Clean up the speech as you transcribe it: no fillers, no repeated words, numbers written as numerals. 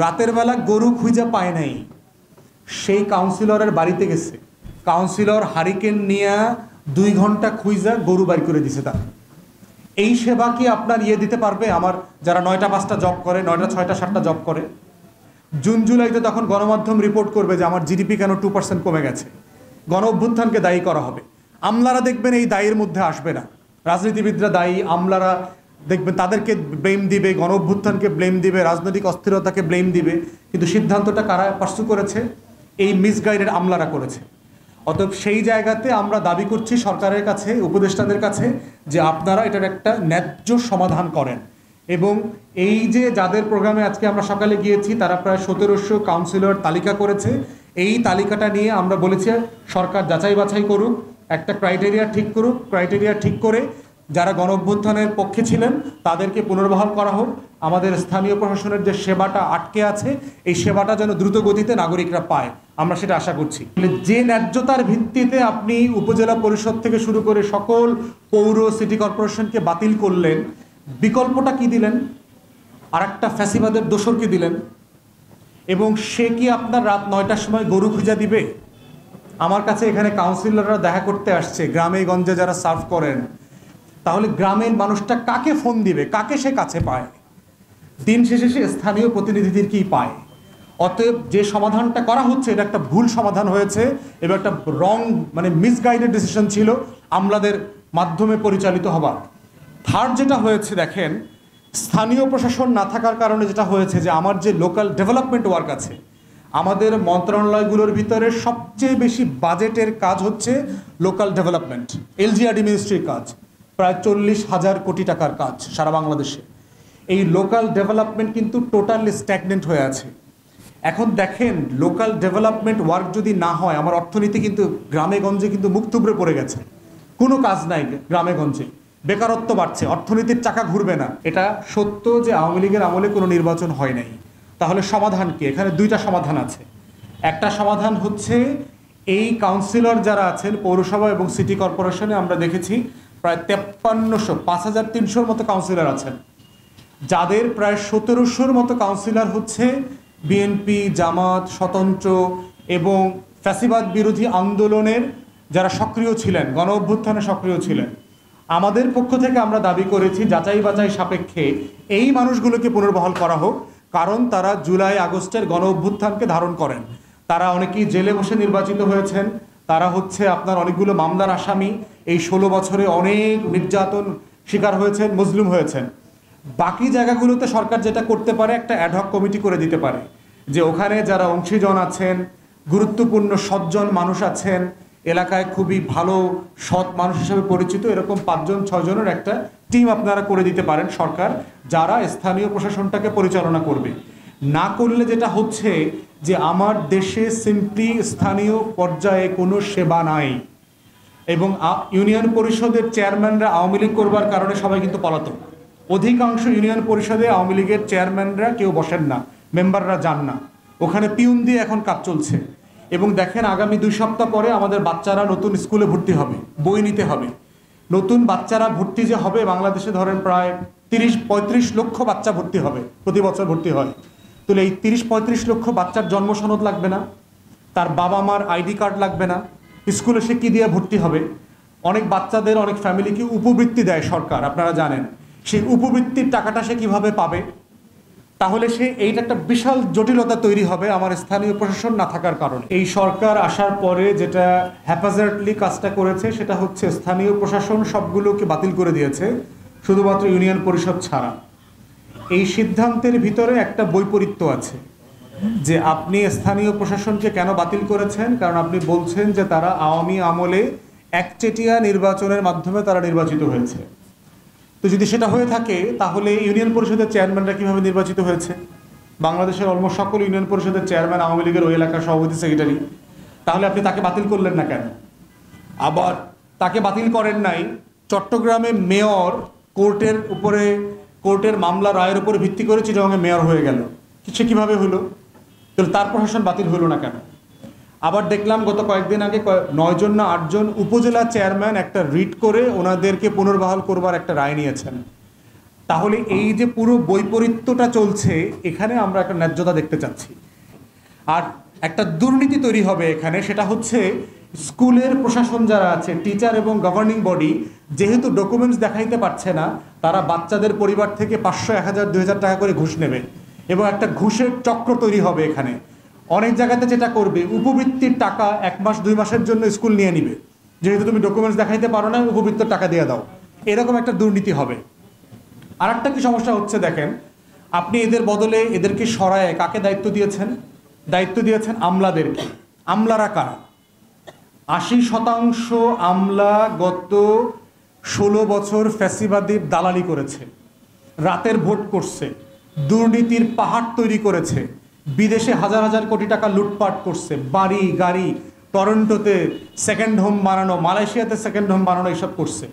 রাতের বেলা গরু খুঁজে পায় নাই, সেই কাউন্সিলরের বাড়িতে গেছে, কাউন্সিলর হারিকেন নিয়ে 2 ঘন্টা খুঁজা গরু বাড়ি করে দিছে। তার এই সেবা কি আপনার দিতে পারবে আমার যারা 9টা 5টা জব করে, 9টা 6টা 7টা জব করে? জুন জুলাইতে তখন গণমাধ্যম রিপোর্ট করবে যে আমার জিডিপি কেন 2% কমে গেছে, গণ অভ্যুত্থানকে দায়ী করা হবে। আমলারা দেখবেন এই দায়ের মধ্যে আসবে না, রাজনীতিবিদরা দায়ী, আমলারা দেখবেন তাদেরকে ব্লেম দিবে, গণ অভ্যুত্থানকে ব্লেম দিবে, রাজনৈতিক অস্থিরতাকে ব্লেম দিবে। কিন্তু সিদ্ধান্তটা কারা পার্সু করেছে? এই মিসগাইডেড আমলারা করেছে। অতএব সেই জায়গাতে আমরা দাবি করছি সরকারের কাছে, উপদেষ্টাদের কাছে, যে আপনারা এটার একটা ন্যায্য সমাধান করেন। এবং এই যে যাদের প্রোগ্রামে আজকে আমরা সকালে গিয়েছি তারা প্রায় 1700 কাউন্সিলর তালিকা করেছে। এই তালিকাটা নিয়ে আমরা বলেছি সরকার যাচাই বাছাই করুক, একটা ক্রাইটেরিয়া ঠিক করুক, ক্রাইটেরিয়া ঠিক করে যারা গণ অভ্যুত্থানের পক্ষে ছিলেন তাদেরকে পুনর্বহাল করা হোক। আমাদের স্থানীয় প্রশাসনের যে সেবাটা আটকে আছে এই সেবাটা যেন দ্রুত গতিতে নাগরিকরা পায়, আমরা সেটা আশা করছি। যে ন্যায্যতার ভিত্তিতে আপনি উপজেলা পরিষদ থেকে শুরু করে সকল পৌর সিটি কর্পোরেশনকে বাতিল করলেন, বিকল্পটা কি দিলেন? আর একটা ফ্যাসিবাদের দোসরকে দিলেন। এবং সে কি আপনার রাত 9টার সময় গরু খুঁজা দিবে? আমার কাছে এখানে কাউন্সিলররা দেখা করতে আসছে, গ্রামে গঞ্জে যারা সার্ভ করেন, তাহলে গ্রামের মানুষটা কাকে ফোন দিবে, কাকে সে কাছে পায়? দিন শেষে সে স্থানীয় প্রতিনিধিদের কি পায়? অতএব যে সমাধানটা করা হচ্ছে এটা একটা ভুল সমাধান হয়েছে এবং একটা রং মিসগাইডেড ডিসিশন ছিল আমলাদের মাধ্যমে পরিচালিত হবার। থার্ড যেটা হয়েছে দেখেন, স্থানীয় প্রশাসন না থাকার কারণে যেটা হয়েছে যে আমার যে লোকাল ডেভেলপমেন্ট ওয়ার্ক আছে, আমাদের মন্ত্রণালয়গুলোর ভিতরে সবচেয়ে বেশি বাজেটের কাজ হচ্ছে লোকাল ডেভেলপমেন্ট, এলজিআরডি মিনিস্ট্রির কাজ, প্রায় 40,000 কোটি টাকার কাজ সারা বাংলাদেশে। এই লোকাল ডেভেলপমেন্ট কিন্তু টোটালি স্ট্যাগনেন্ট হয়ে আছে। এখন দেখেন লোকাল ডেভেলপমেন্ট ওয়ার্ক যদি না হয়, আমার অর্থনীতি কিন্তু গ্রামে গঞ্জে কিন্তু মুখ থুবড়ে পড়ে গেছে, কোনো কাজ নাই গ্রামে গঞ্জে, বেকারত্ব বাড়ছে, অর্থনীতির চাকা ঘুরবে না। এটা সত্য যে আওয়ামী লীগের আমলে কোনো নির্বাচন হয় নাই। তাহলে সমাধান কি? এখানে 2টা সমাধান আছে। একটা সমাধান হচ্ছে এই কাউন্সিলর যারা আছেন পৌরসভা এবং সিটি কর্পোরেশনে, আমরা দেখেছি প্রায় 5300 5300-র মতো কাউন্সিলর আছেন, যাদের প্রায় 1700-র মতো কাউন্সিলর হচ্ছে বিএনপি, জামাত, স্বতন্ত্র এবং ফ্যাসিবাদ বিরোধী আন্দোলনের যারা সক্রিয় ছিলেন, গণ অভ্যুত্থানে সক্রিয় ছিলেন। আমাদের পক্ষ থেকে আমরা দাবি করেছি যাচাই বাছাই সাপেক্ষে এই মানুষগুলোকে পুনর্বহাল করা হোক, কারণ তারা জুলাই আগস্টের গণ অভ্যুত্থানকে ধারণ করেন। তারা অনেকেই জেলে বসে নির্বাচিত হয়েছেন, তারা হচ্ছে আপনার অনেকগুলো মামলার আসামি, এই 16 বছরে অনেক নির্যাতন শিকার হয়েছেন, মজলুম হয়েছেন। বাকি জায়গাগুলোতে সরকার যেটা করতে পারে, একটা অ্যাডহক কমিটি করে দিতে পারে, যে ওখানে যারা অংশীজন আছেন, গুরুত্বপূর্ণ সজ্জন মানুষ আছেন, এলাকায় খুবই ভালো সৎ মানুষ হিসেবে পরিচিত, এরকম 5-6 জনের একটা টিম আপনারা করে দিতে পারেন সরকার, যারা স্থানীয় প্রশাসনটাকে পরিচালনা করবে। না করলে যেটা হচ্ছে যে আমার দেশে সিম্পলি স্থানীয় পর্যায়ে কোনো সেবা নাই, এবং ইউনিয়ন পরিষদের চেয়ারম্যানরা আওয়ামী লীগ করবার কারণে সবাই কিন্তু পলাতক। অধিকাংশ ইউনিয়ন পরিষদে আওয়ামী লীগের চেয়ারম্যানরা কেউ বসেন না, মেম্বাররা যান না, ওখানে পিউন দিয়ে এখন কাজ চলছে। এবং দেখেন আগামী 2 সপ্তাহ পরে আমাদের বাচ্চারা নতুন স্কুলে ভর্তি হবে, বই নিতে হবে। নতুন বাচ্চারা ভর্তি যে হবে, বাংলাদেশে ধরেন প্রায় 30-35 লক্ষ বাচ্চা ভর্তি হবে, প্রতি বছর ভর্তি হয়। তাহলে এই 30-35 লক্ষ বাচ্চার জন্ম সনদ লাগবে না, তার বাবা মার আইডি কার্ড লাগবে না, স্কুলে সে কী দিয়ে ভর্তি হবে? অনেক বাচ্চাদের অনেক ফ্যামিলিকে উপবৃত্তি দেয় সরকার, আপনারা জানেন। সেই উপবৃত্তির টাকাটা সে কিভাবে পাবে? তাহলে সে এইটা একটা বিশাল জটিলতা তৈরি হবে আমার স্থানীয় প্রশাসন না থাকার কারণে। এই সরকার আসার পরে যেটা হ্যাপাজার্ডলি কাজটা করেছে সেটা হচ্ছে স্থানীয় প্রশাসন সবগুলোকে বাতিল করে দিয়েছে, শুধুমাত্র ইউনিয়ন পরিষদ ছাড়া। এই সিদ্ধান্তের ভিতরে একটা বৈপরীত্য আছে, যে আপনি স্থানীয় প্রশাসনকে কেন বাতিল করেছেন? কারণ আপনি বলছেন যে তারা আওয়ামী আমলে একচেটিয়া নির্বাচনের মাধ্যমে তারা নির্বাচিত হয়েছে। তো যদি সেটা হয়ে থাকে তাহলে ইউনিয়ন পরিষদের চেয়ারম্যানরা কীভাবে নির্বাচিত হয়েছে? বাংলাদেশের অলমোস্ট সকল ইউনিয়ন পরিষদের চেয়ারম্যান আওয়ামী লীগের ওই এলাকার সভাপতি, সেক্রেটারি। তাহলে আপনি তাকে বাতিল করলেন না কেন? আবার তাকে বাতিল করেন নাই, চট্টগ্রামে মেয়র কোর্টের মামলা রায়ের উপরে ভিত্তি করে চিটাগাংয়ে মেয়র হয়ে গেল, সে কীভাবে হলো? তাহলে তার প্রশাসন বাতিল হলো না কেন? আবার দেখলাম গত কয়েকদিন আগে 9 জন না 8 জন উপজেলা চেয়ারম্যান একটা রিট করে ওনাদেরকে পুনর্বহাল করবার একটা রায় নিয়েছেন। তাহলে এই যে পুরো বৈপরীত্যটা চলছে, এখানে আমরা একটা ন্যায্যতা দেখতে চাচ্ছি। আর একটা দুর্নীতি তৈরি হবে এখানে, সেটা হচ্ছে স্কুলের প্রশাসন যারা আছে, টিচার এবং গভর্নিং বডি, যেহেতু ডকুমেন্টস দেখাইতে পারছে না, তারা বাচ্চাদের পরিবার থেকে 500, 1000, 2000 টাকা করে ঘুষ নেবে এবং একটা ঘুষের চক্র তৈরি হবে এখানে। অনেক জায়গাতে যেটা করবে, উপবৃত্তির টাকা 1 মাস 2 মাসের জন্য স্কুল নিয়ে নিবে, যেহেতু তুমি ডকুমেন্টস দেখাইতে পারো না, উপবৃত্তির টাকা দিয়ে দাও। এরকম একটা দুর্নীতি হবে। আর একটা কি সমস্যা হচ্ছে দেখেন, আপনি এদের বদলে এদেরকে সরায় কাকে দায়িত্ব দিয়েছেন? দায়িত্ব দিয়েছেন আমলাদেরকে। আমলারা কারা? 80% আমলা গত 16 বছর ফ্যাসিবাদীর দালালি করেছে, রাতের ভোট করছে, দুর্নীতির পাহাড় তৈরি করেছে, বিদেশে হাজার হাজার কোটি টাকা লুটপাট করছে, বাড়ি গাড়ি, টরন্টোতে সেকেন্ড হোম বানানো, মালয়েশিয়াতে সেকেন্ড হোম বানানো, এইসব করছে।